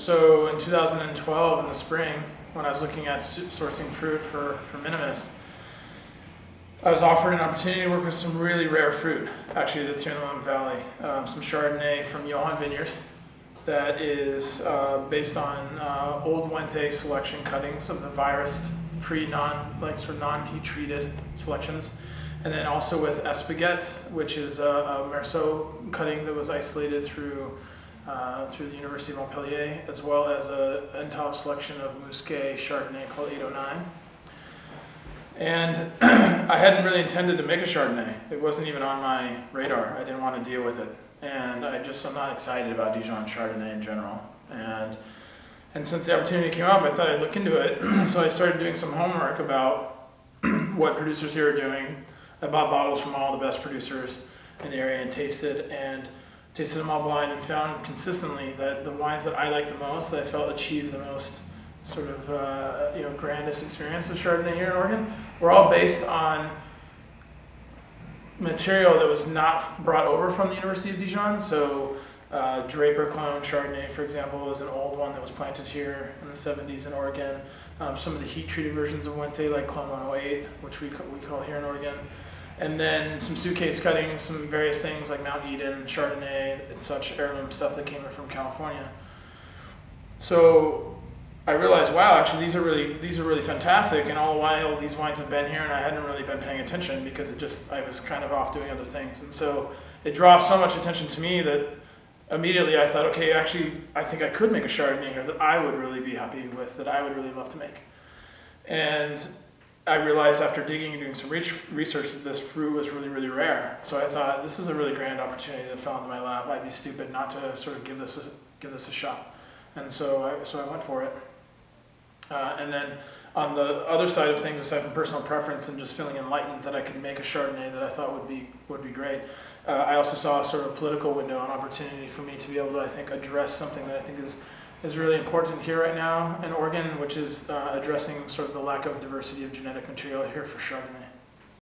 So in 2012, in the spring, when I was looking at sourcing fruit for Minimus, I was offered an opportunity to work with some really rare fruit, actually that's here in the Willamette Valley. Some Chardonnay from Johan Vineyard that is based on old Wente selection cuttings of the virus non-heat treated selections. And then also with Espigette, which is a Mersault cutting that was isolated through the University of Montpellier, as well as a Entav selection of Musque Chardonnay called 809. And I hadn't really intended to make a Chardonnay. It wasn't even on my radar. I didn't want to deal with it. And I'm not excited about Dijon Chardonnay in general. And since the opportunity came up, I thought I'd look into it. So I started doing some homework about what producers here are doing. I bought bottles from all the best producers in the area and tasted them all blind, and found consistently that the wines that I like the most, that I felt achieved the most sort of grandest experience of Chardonnay here in Oregon, were all based on material that was not brought over from the University of Dijon. So Draper clone Chardonnay, for example, is an old one that was planted here in the 70s in Oregon. Some of the heat-treated versions of Wente, like Clone 108, which we call here in Oregon. And then some suitcase cuttings, some various things like Mount Eden, Chardonnay, and such heirloom stuff that came in from California. So I realized, wow, actually these are really fantastic, and all the while these wines have been here and I hadn't really been paying attention because I was kind of off doing other things. And so it draws so much attention to me that immediately I thought, okay, actually I think I could make a Chardonnay here that I would really be happy with, that I would really love to make. And I realized after digging and doing some research that this fruit was really, really rare. So I thought, this is a really grand opportunity that fell into my lap. I'd be stupid not to sort of give this a shot. And so I went for it. And then on the other side of things, aside from personal preference and just feeling enlightened that I could make a Chardonnay that I thought would be great, I also saw a sort of political window, an opportunity for me to be able to, I think, address something that I think is really important here right now in Oregon, which is addressing sort of the lack of diversity of genetic material here for Chardonnay.